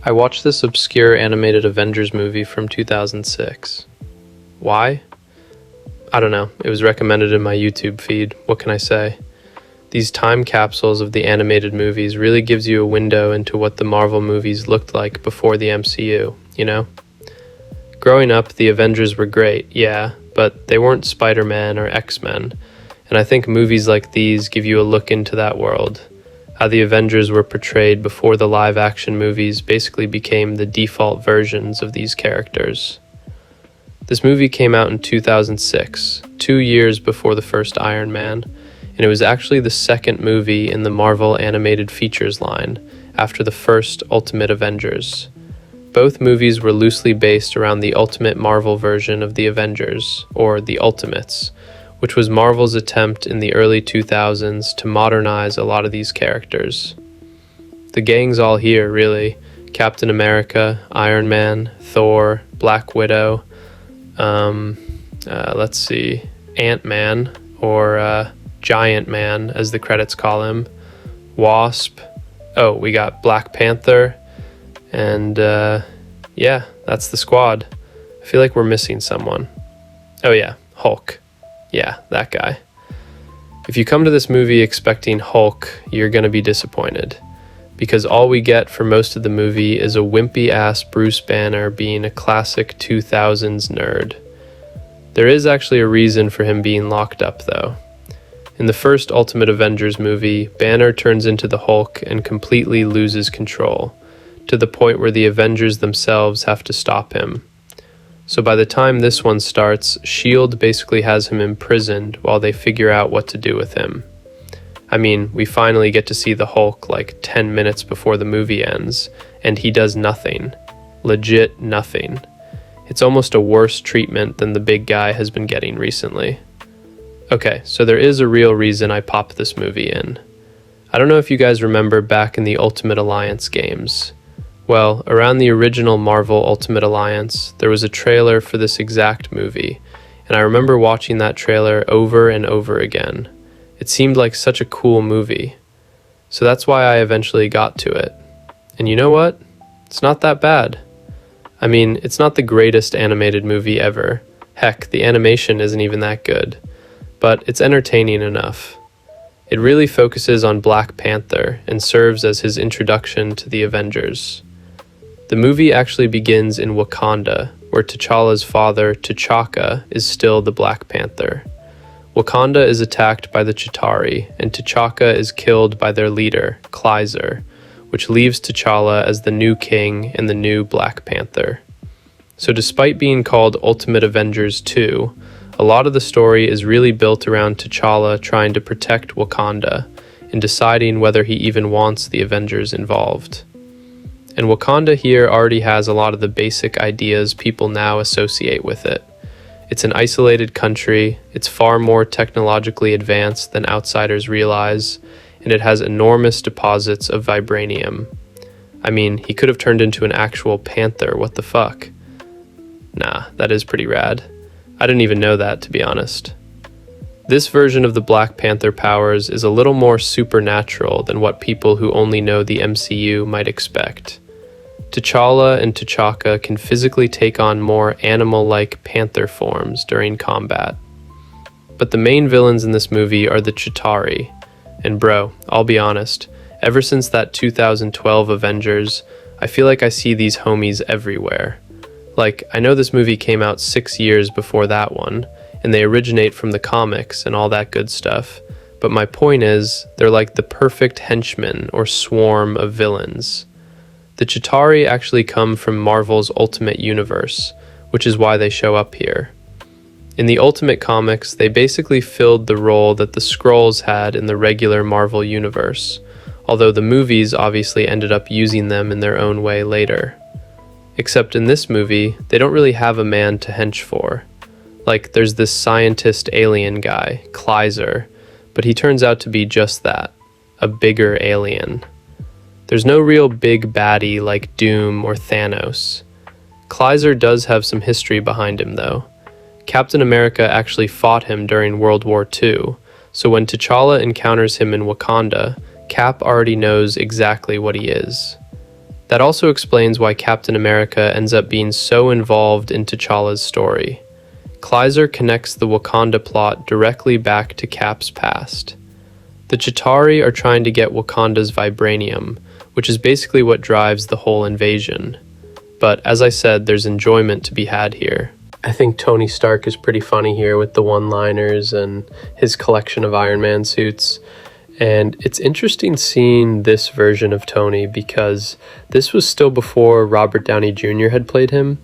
I watched this obscure animated Avengers movie from 2006. Why? I don't know. It was recommended in my YouTube feed. What can I say? These time capsules of the animated movies really gives you a window into what the Marvel movies looked like before the MCU, you know? Growing up, the Avengers were great, yeah, but they weren't Spider-Man or X-Men, and I think movies like these give you a look into that world. How the Avengers were portrayed before the live-action movies basically became the default versions of these characters. This movie came out in 2006, 2 years before the first Iron Man, and it was actually the second movie in the Marvel animated features line, after the first Ultimate Avengers. Both movies were loosely based around the Ultimate Marvel version of the Avengers, or the Ultimates, which was Marvel's attempt in the early 2000s to modernize a lot of these characters. The gang's all here, really. Captain America, Iron Man, Thor, Black Widow, Ant-Man, or Giant Man, as the credits call him, Wasp. Oh, we got Black Panther, and yeah, that's the squad. I feel like we're missing someone. Oh yeah, Hulk. Yeah, that guy. If you come to this movie expecting Hulk, you're gonna be disappointed, because all we get for most of the movie is a wimpy-ass Bruce Banner being a classic 2000s nerd. There is actually a reason for him being locked up, though. In the first Ultimate Avengers movie, Banner turns into the Hulk and completely loses control, to the point where the Avengers themselves have to stop him. So by the time this one starts, S.H.I.E.L.D. basically has him imprisoned while they figure out what to do with him. I mean, we finally get to see the Hulk like 10 minutes before the movie ends, and he does nothing. Legit nothing. It's almost a worse treatment than the big guy has been getting recently. Okay, so there is a real reason I popped this movie in. I don't know if you guys remember back in the Ultimate Alliance games. Well, around the original Marvel Ultimate Alliance, there was a trailer for this exact movie, and I remember watching that trailer over and over again. It seemed like such a cool movie. So that's why I eventually got to it. And you know what? It's not that bad. I mean, it's not the greatest animated movie ever. Heck, the animation isn't even that good. But it's entertaining enough. It really focuses on Black Panther and serves as his introduction to the Avengers. The movie actually begins in Wakanda, where T'Challa's father, T'Chaka, is still the Black Panther. Wakanda is attacked by the Chitauri, and T'Chaka is killed by their leader, Kleiser, which leaves T'Challa as the new king and the new Black Panther. So despite being called Ultimate Avengers 2, a lot of the story is really built around T'Challa trying to protect Wakanda and deciding whether he even wants the Avengers involved. And Wakanda here already has a lot of the basic ideas people now associate with it. It's an isolated country, it's far more technologically advanced than outsiders realize, and it has enormous deposits of vibranium. I mean, he could have turned into an actual panther, what the fuck? Nah, that is pretty rad. I didn't even know that, to be honest. This version of the Black Panther powers is a little more supernatural than what people who only know the MCU might expect. T'Challa and T'Chaka can physically take on more animal-like panther forms during combat. But the main villains in this movie are the Chitauri. And bro, I'll be honest, ever since that 2012 Avengers, I feel like I see these homies everywhere. Like, I know this movie came out 6 years before that one, and they originate from the comics and all that good stuff, but my point is, they're like the perfect henchmen or swarm of villains. The Chitauri actually come from Marvel's Ultimate Universe, which is why they show up here. In the Ultimate comics, they basically filled the role that the Skrulls had in the regular Marvel universe, although the movies obviously ended up using them in their own way later. Except in this movie, they don't really have a man to hench for. Like, there's this scientist alien guy, Kleiser, but he turns out to be just that, a bigger alien. There's no real big baddie like Doom or Thanos. Kleiser does have some history behind him, though. Captain America actually fought him during World War II, so when T'Challa encounters him in Wakanda, Cap already knows exactly what he is. That also explains why Captain America ends up being so involved in T'Challa's story. Kleiser connects the Wakanda plot directly back to Cap's past. The Chitauri are trying to get Wakanda's vibranium, which is basically what drives the whole invasion. But as I said, there's enjoyment to be had here. I think Tony Stark is pretty funny here with the one-liners and his collection of Iron Man suits. And it's interesting seeing this version of Tony because this was still before Robert Downey Jr. had played him.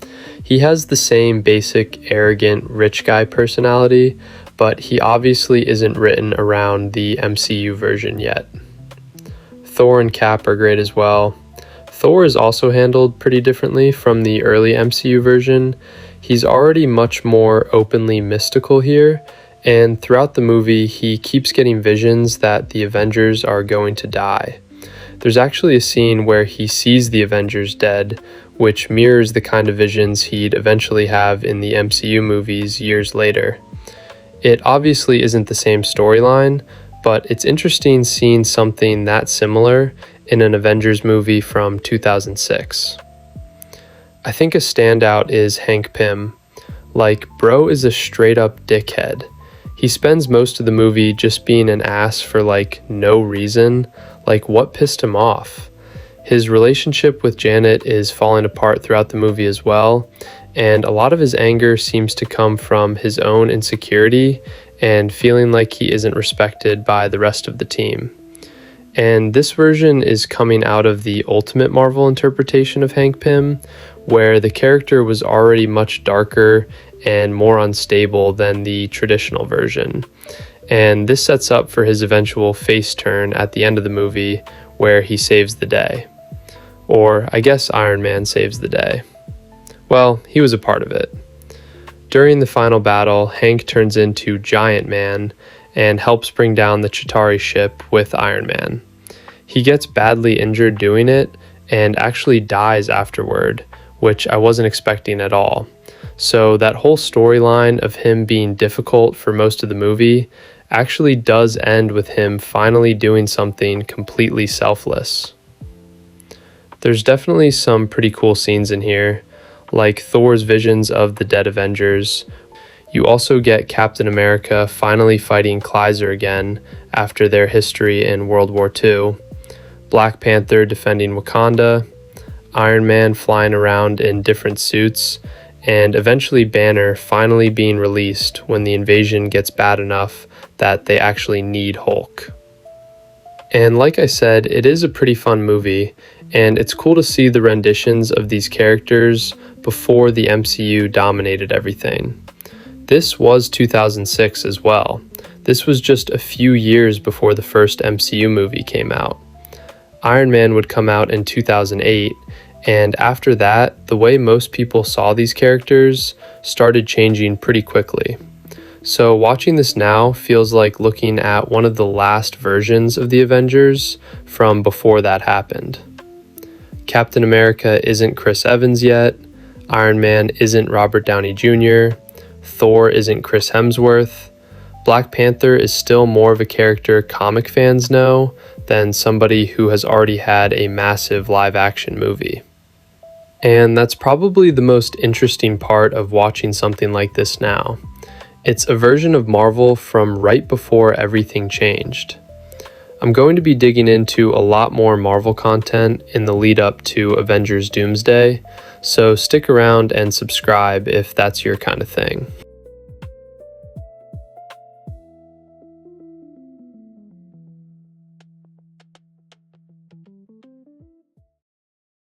He has the same basic, arrogant, rich guy personality, but he obviously isn't written around the MCU version yet. Thor and Cap are great as well. Thor is also handled pretty differently from the early MCU version. He's already much more openly mystical here, and throughout the movie, he keeps getting visions that the Avengers are going to die. There's actually a scene where he sees the Avengers dead, which mirrors the kind of visions he'd eventually have in the MCU movies years later. It obviously isn't the same storyline, but it's interesting seeing something that similar in an Avengers movie from 2006. I think a standout is Hank Pym. Like, bro is a straight up dickhead. He spends most of the movie just being an ass for like no reason. Like, what pissed him off? His relationship with Janet is falling apart throughout the movie as well, and a lot of his anger seems to come from his own insecurity and feeling like he isn't respected by the rest of the team. And this version is coming out of the Ultimate Marvel interpretation of Hank Pym, where the character was already much darker and more unstable than the traditional version. And this sets up for his eventual face turn at the end of the movie, where he saves the day. Or I guess Iron Man saves the day. Well, he was a part of it. During the final battle, Hank turns into Giant Man and helps bring down the Chitauri ship with Iron Man. He gets badly injured doing it and actually dies afterward, which I wasn't expecting at all. So that whole storyline of him being difficult for most of the movie actually does end with him finally doing something completely selfless. There's definitely some pretty cool scenes in here, like Thor's visions of the dead Avengers. You also get Captain America finally fighting Kleiser again after their history in World War II, Black Panther defending Wakanda, Iron Man flying around in different suits, and eventually Banner finally being released when the invasion gets bad enough that they actually need Hulk. And like I said, it is a pretty fun movie, and it's cool to see the renditions of these characters before the MCU dominated everything. This was 2006 as well. This was just a few years before the first MCU movie came out. Iron Man would come out in 2008, and after that, the way most people saw these characters started changing pretty quickly. So watching this now feels like looking at one of the last versions of the Avengers from before that happened. Captain America isn't Chris Evans yet, Iron Man isn't Robert Downey Jr., Thor isn't Chris Hemsworth, Black Panther is still more of a character comic fans know than somebody who has already had a massive live-action movie. And that's probably the most interesting part of watching something like this now. It's a version of Marvel from right before everything changed. I'm going to be digging into a lot more Marvel content in the lead up to Avengers Doomsday, so stick around and subscribe if that's your kind of thing.